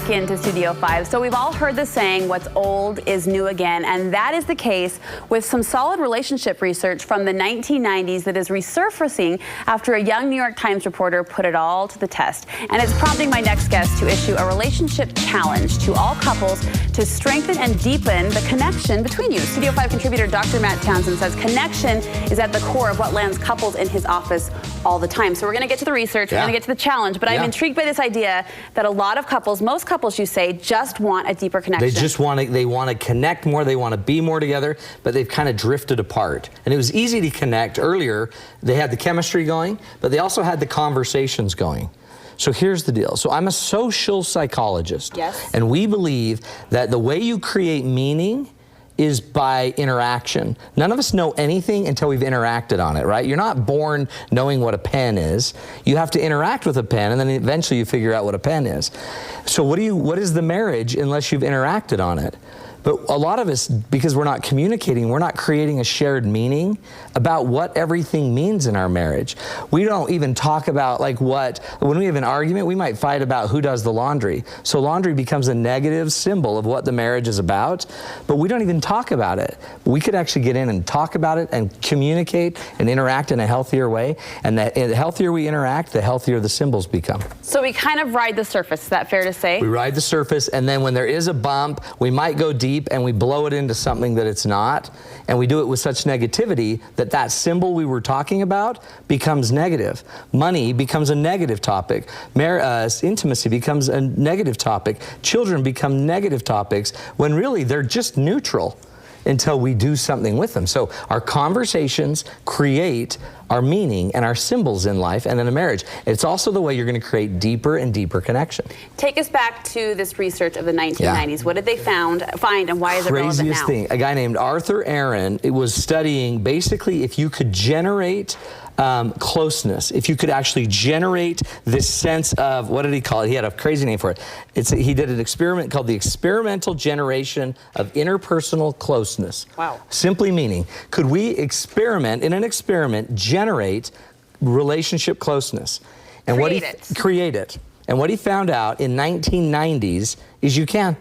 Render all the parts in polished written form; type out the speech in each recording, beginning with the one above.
back into Studio 5. So we've all heard the saying, what's old is new again, and that is the case with some solid relationship research from the 1990s that is resurfacing after a young New York Times reporter put it all to the test. And it's prompting my next guest to issue a relationship challenge to all couples to strengthen and deepen the connection between you. Studio 5 contributor Dr. Matt Townsend says connection is at the core of what lands couples in his office all the time. So we're going to get to the research, we're going to get to the challenge, but I'm intrigued by this idea that a lot of couples, most couples you say, just want a deeper connection. They want to connect more, they want to be more together, but they've kind of drifted apart. And it was easy to connect earlier. They had the chemistry going, but they also had the conversations going. So here's the deal. So I'm a social psychologist. Yes. And we believe that the way you create meaning is by interaction. None of us know anything until we've interacted on it, right? You're not born knowing what a pen is. You have to interact with a pen, and then eventually you figure out what a pen is. So what is the marriage unless you've interacted on it? But a lot of us, because we're not communicating, we're not creating a shared meaning about what everything means in our marriage. We don't even talk about when we have an argument, we might fight about who does the laundry. So laundry becomes a negative symbol of what the marriage is about, but we don't even talk about it. We could actually get in and talk about it and communicate and interact in a healthier way. And the healthier we interact, the healthier the symbols become. So we kind of ride the surface, is that fair to say? We ride the surface, and then when there is a bump, we might go deep and we blow it into something that it's not, and we do it with such negativity that that symbol we were talking about becomes negative. Money becomes a negative topic. Intimacy becomes a negative topic. Children become negative topics when really they're just neutral until we do something with them. So our conversations create our meaning and our symbols in life and in a marriage. It's also the way you're going to create deeper and deeper connection. Take us back to this research of the 1990s. What did they find and why is it relevant now? Craziest thing. A guy named Arthur Aaron was studying basically if you could generate closeness, if you could actually generate this sense of, what did he call it? He had a crazy name for it. He did an experiment called the experimental generation of interpersonal closeness. Wow. Simply meaning, could we experiment, in an experiment, generate relationship closeness? And create it. And what he found out in 1990s is you can.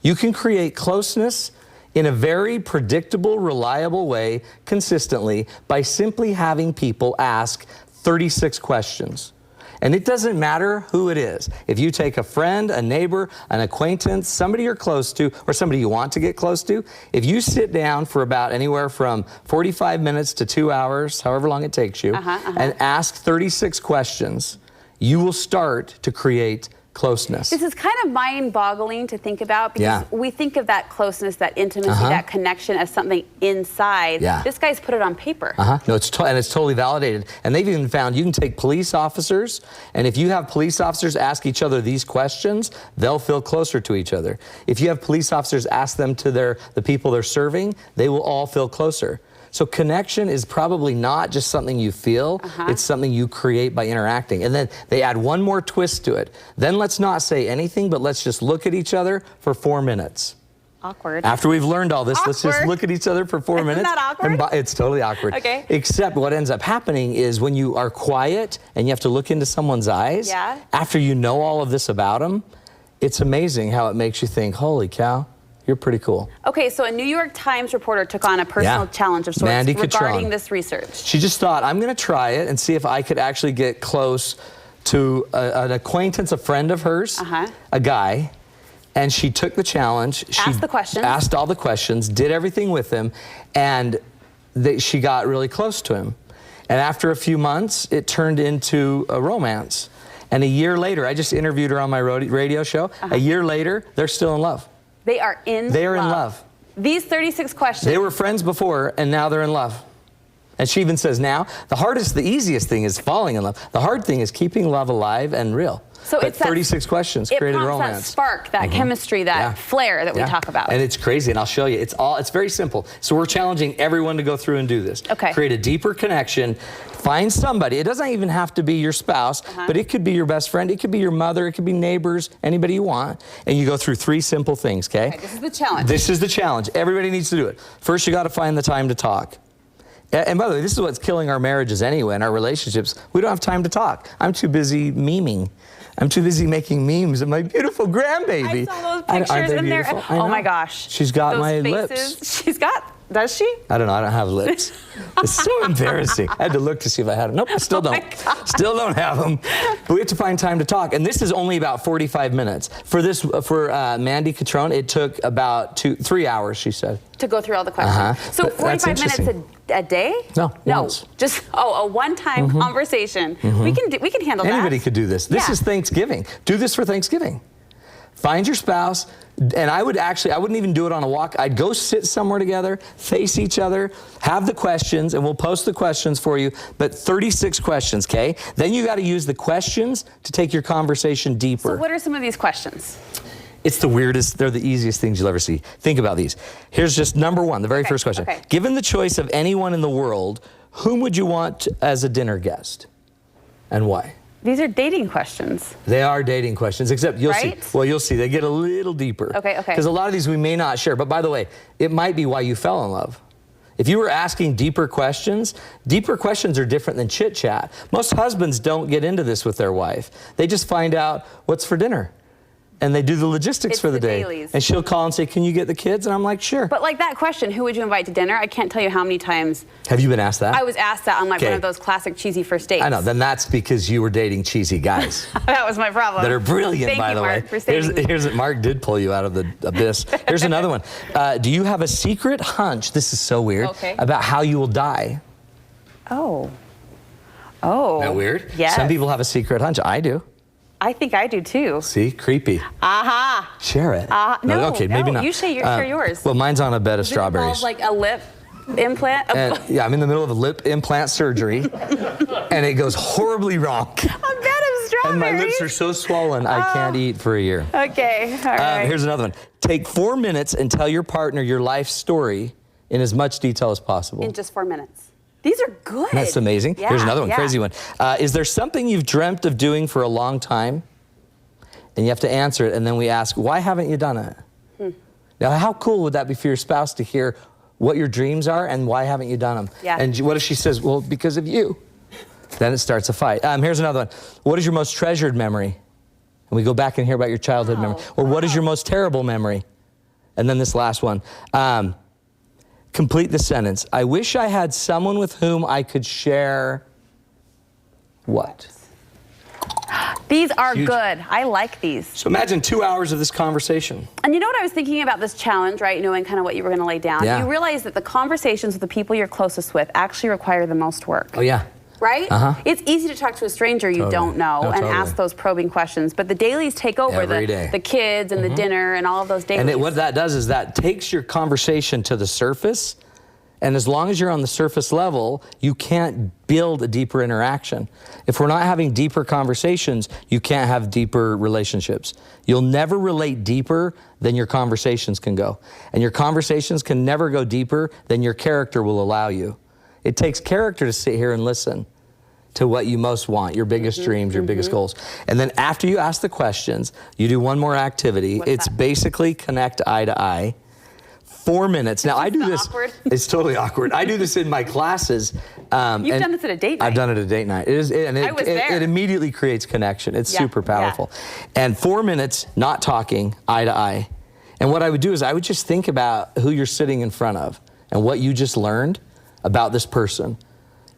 You can create closeness in a very predictable, reliable way, consistently, by simply having people ask 36 questions. And it doesn't matter who it is. If you take a friend, a neighbor, an acquaintance, somebody you're close to, or somebody you want to get close to, if you sit down for about anywhere from 45 minutes to 2 hours, however long it takes you, and ask 36 questions, you will start to create closeness. This is kind of mind-boggling to think about because we think of that closeness, that intimacy, that connection as something inside. This guy's put it on paper. No, it's totally validated. And they've even found you can take police officers, and if you have police officers ask each other these questions, they'll feel closer to each other. If you have police officers ask them to the people they're serving, they will all feel closer. So connection is probably not just something you feel, it's something you create by interacting. And then they add one more twist to it. Then let's not say anything, but let's just look at each other for 4 minutes. Awkward. After we've learned all this, let's just look at each other for 4 minutes. Isn't that awkward? It's totally awkward. Okay. Except what ends up happening is when you are quiet and you have to look into someone's eyes, after you know all of this about them, it's amazing how it makes you think, holy cow. You're pretty cool. Okay, so a New York Times reporter took on a personal challenge of sorts regarding this research. She just thought, I'm going to try it and see if I could actually get close to an acquaintance, a friend of hers, a guy, and she took the challenge. She asked all the questions, did everything with him, and she got really close to him. And after a few months, it turned into a romance. And a year later, I just interviewed her on my radio show. A year later, they're still in love. They are in love. These 36 questions. They were friends before, and now they're in love. And she even says now, the easiest thing is falling in love. The hard thing is keeping love alive and real. So it's 36 questions created romance. That spark, that chemistry, that flair that we talk about. And it's crazy, and I'll show you. It's very simple. So we're challenging everyone to go through and do this. Create a deeper connection. Find somebody. It doesn't even have to be your spouse, but it could be your best friend. It could be your mother. It could be neighbors, anybody you want. And you go through 3 simple things, okay? This is the challenge. This is the challenge. Everybody needs to do it. First, you got to find the time to talk. And by the way, this is what's killing our marriages anyway, and our relationships. We don't have time to talk. I'm too busy memeing. I'm too busy making memes of my beautiful grandbaby. I saw those pictures in there. Oh my gosh. She's got those my faces. lips. She's got, does she? I don't know. I don't have lips. It's so embarrassing. I had to look to see if I had them. Nope, I still don't. Still don't have them. But we have to find time to talk. And this is only about 45 minutes. For Mandy Catrone, it took about 3 hours, she said. To go through all the questions. So 45 minutes a day? No, once. Just a one-time conversation. We can handle that. Anybody could do this. This is Thanksgiving. Do this for Thanksgiving. Find your spouse, and I wouldn't even do it on a walk. I'd go sit somewhere together, face each other, have the questions, and we'll post the questions for you, but 36 questions, okay? Then you gotta use the questions to take your conversation deeper. So what are some of these questions? It's the weirdest, they're the easiest things you'll ever see. Think about these. Here's just number one, the very first question. Okay. Given the choice of anyone in the world, whom would you want as a dinner guest, and why? These are dating questions. They are dating questions, except you'll see. Well, you'll see. They get a little deeper. Okay. Because a lot of these we may not share. But by the way, it might be why you fell in love. If you were asking deeper questions are different than chit-chat. Most husbands don't get into this with their wife. They just find out what's for dinner. And they do the logistics for the day. Dailies. And she'll call and say, can you get the kids? And I'm like, sure. But like that question, who would you invite to dinner? I can't tell you how many times. Have you been asked that? I was asked that on like one of those classic cheesy first dates. I know, then that's because you were dating cheesy guys. That was my problem. That are brilliant, by the way. Mark, for Mark did pull you out of the abyss. Here's another one. Do you have a secret hunch, this is so weird, about how you will die? Oh. Isn't that weird? Yes. Some people have a secret hunch. I do. I think I do too. See, creepy. Aha. Share it. No, okay, maybe not. You share yours. Well, mine's on a bed of Does strawberries. It like a lip implant? Yeah, I'm in the middle of a lip implant surgery, and it goes horribly wrong. A bed of strawberries. And my lips are so swollen, I can't eat for a year. Okay, all right. Here's another one. Take 4 minutes and tell your partner your life story in as much detail as possible. In just 4 minutes. These are good. That's amazing. Yeah, Here's another one, crazy one. Is there something you've dreamt of doing for a long time? And you have to answer it, and then we ask, why haven't you done it? Now, how cool would that be for your spouse to hear what your dreams are and why haven't you done them? Yeah. And what if she says, well, because of you? Then it starts a fight. Here's another one. What is your most treasured memory? And we go back and hear about your childhood memory. Or what is your most terrible memory? And then this last one. Complete the sentence. I wish I had someone with whom I could share what? These are good. I like these. So imagine 2 hours of this conversation. And you know what I was thinking about this challenge, right? Knowing kind of what you were going to lay down. Yeah. You realize that the conversations with the people you're closest with actually require the most work. Oh, yeah. Right? It's easy to talk to a stranger you don't know and ask those probing questions, but the dailies take over the kids and the dinner and all of those dailies. And what that does is that takes your conversation to the surface, and as long as you're on the surface level, you can't build a deeper interaction. If we're not having deeper conversations, you can't have deeper relationships. You'll never relate deeper than your conversations can go. And your conversations can never go deeper than your character will allow you. It takes character to sit here and listen to what you most want, your biggest dreams, your biggest goals. And then after you ask the questions, you do one more activity. It's basically connect eye to eye. 4 minutes. Now I do this. Awkward? It's totally awkward. I do this in my classes. You've done this at a date night. I've done it at a date night. It immediately creates connection. It's super powerful. And 4 minutes, not talking, eye to eye. And what I would do is I would just think about who you're sitting in front of and what you just learned about this person,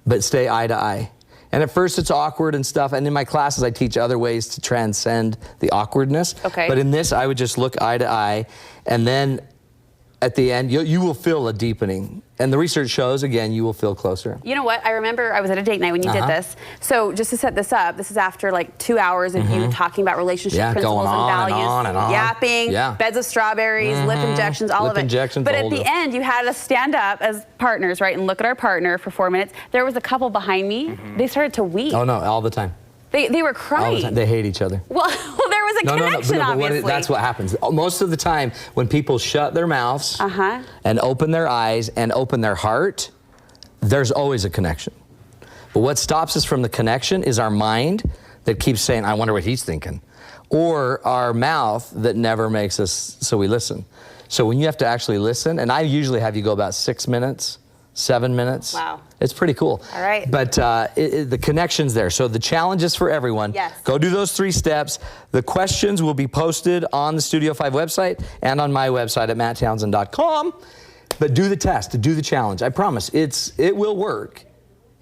but stay eye to eye. And at first it's awkward and stuff, and in my classes I teach other ways to transcend the awkwardness. But in this I would just look eye to eye, and then at the end, you will feel a deepening. And the research shows, again, you will feel closer. You know what? I remember I was at a date night when you did this. So just to set this up, this is after like 2 hours of you talking about relationship principles and values. And on. Yapping, beds of strawberries, lip injections, all of it. But at the end, you had us stand up as partners, right, and look at our partner for 4 minutes. There was a couple behind me. They started to weep. Oh, no, all the time. They were crying. All the time. They hate each other. Well, there was a connection, obviously. That's what happens. Most of the time, when people shut their mouths and open their eyes and open their heart, there's always a connection. But what stops us from the connection is our mind that keeps saying, I wonder what he's thinking. Or our mouth that never makes us so we listen. So when you have to actually listen, and I usually have you go about 6 minutes, 7 minutes. Wow. It's pretty cool. All right. But the connection's there. So the challenge is for everyone. Yes. Go do those 3 steps. The questions will be posted on the Studio 5 website and on my website at matttownsend.com. But do the test, do the challenge. I promise, it will work.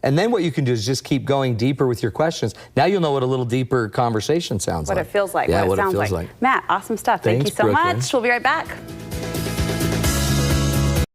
And then what you can do is just keep going deeper with your questions. Now you'll know what a little deeper conversation sounds like. What it feels like, yeah, what it sounds feels like. Matt, awesome stuff. Thank you so much. We'll be right back.